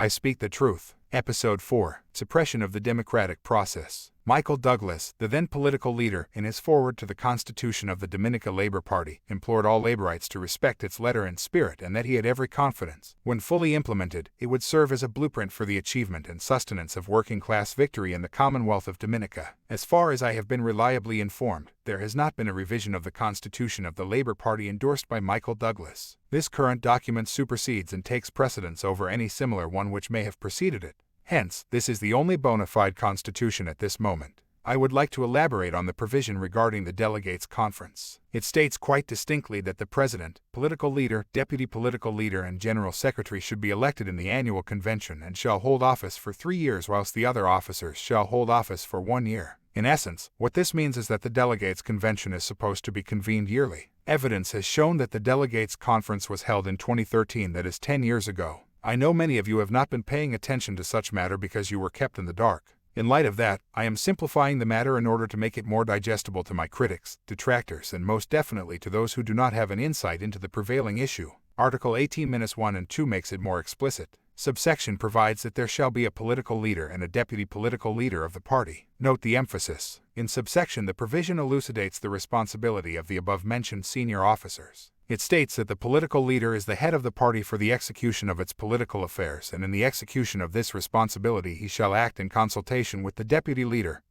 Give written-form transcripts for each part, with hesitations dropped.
I speak the truth. Episode 4. Suppression of the Democratic Process. Michael Douglas, the then political leader, in his foreword to the Constitution of the Dominica Labour Party, implored all Labourites to respect its letter and spirit, and that he had every confidence, when fully implemented, it would serve as a blueprint for the achievement and sustenance of working-class victory in the Commonwealth of Dominica. As far as I have been reliably informed, there has not been a revision of the Constitution of the Labour Party endorsed by Michael Douglas. This current document supersedes and takes precedence over any similar one which may have preceded it. Hence, this is the only bona fide constitution at this moment. I would like to elaborate on the provision regarding the delegates' conference. It states quite distinctly that the president, political leader, deputy political leader, and general secretary should be elected in the annual convention and shall hold office for 3 years, whilst the other officers shall hold office for 1 year. In essence, what this means is that the delegates' convention is supposed to be convened yearly. Evidence has shown that the delegates' conference was held in 2013, that is 10 years ago. I know many of you have not been paying attention to such matter because you were kept in the dark. In light of that, I am simplifying the matter in order to make it more digestible to my critics, detractors, and most definitely to those who do not have an insight into the prevailing issue. Article 18-1 and 2 makes it more explicit. Subsection provides that there shall be a political leader and a deputy political leader of the party. Note the emphasis. In subsection, the provision elucidates the responsibility of the above-mentioned senior officers. It states that the political leader is the head of the party for the execution of its political affairs, and in the execution of this responsibility he shall act in consultation with the deputy leader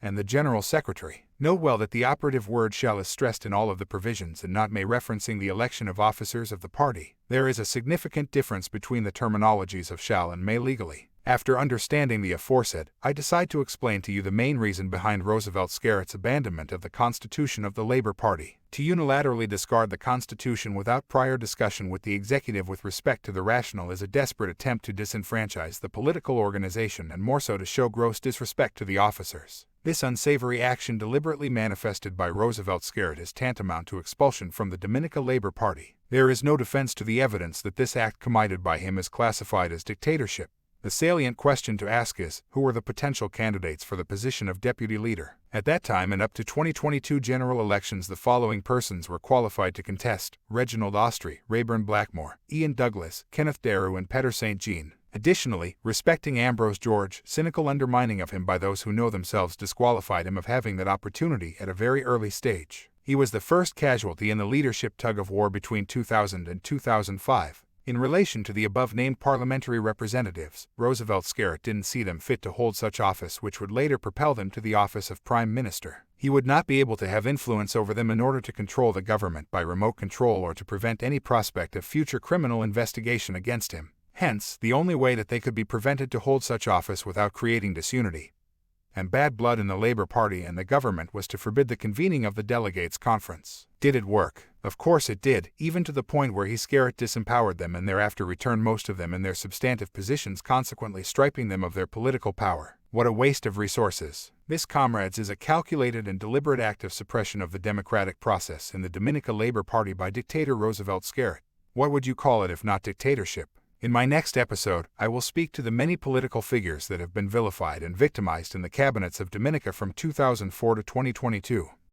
and the general secretary. Note well that the operative word shall is stressed in all of the provisions and not may, referencing the election of officers of the party. There is a significant difference between the terminologies of shall and may legally. After understanding the aforesaid, I decide to explain to you the main reason behind Roosevelt Scarrett's abandonment of the Constitution of the Labour Party. To unilaterally discard the Constitution without prior discussion with the executive with respect to the rationale is a desperate attempt to disenfranchise the political organization, and more so to show gross disrespect to the officers. This unsavory action, deliberately manifested by Roosevelt Scarrett, is tantamount to expulsion from the Dominica Labour Party. There is no defense to the evidence that this act committed by him is classified as dictatorship. The salient question to ask is, who were the potential candidates for the position of deputy leader? At that time and up to 2022 general elections, the following persons were qualified to contest: Reginald Austrie, Rayburn Blackmore, Ian Douglas, Kenneth Daru, and Peter St. Jean. Additionally, respecting Ambrose George, cynical undermining of him by those who know themselves disqualified him of having that opportunity at a very early stage. He was the first casualty in the leadership tug-of-war between 2000 and 2005. In relation to the above-named parliamentary representatives, Roosevelt Scarrett didn't see them fit to hold such office, which would later propel them to the office of Prime Minister. He would not be able to have influence over them in order to control the government by remote control or to prevent any prospect of future criminal investigation against him. Hence, the only way that they could be prevented to hold such office without creating disunity and bad blood in the Labour Party and the government was to forbid the convening of the delegates' conference. Did it work? Of course it did, even to the point where Scarrett disempowered them and thereafter returned most of them in their substantive positions, consequently stripping them of their political power. What a waste of resources. This, comrades, is a calculated and deliberate act of suppression of the democratic process in the Dominica Labour Party by dictator Roosevelt Scarrett. What would you call it if not dictatorship? In my next episode, I will speak to the many political figures that have been vilified and victimized in the cabinets of Dominica from 2004 to 2022.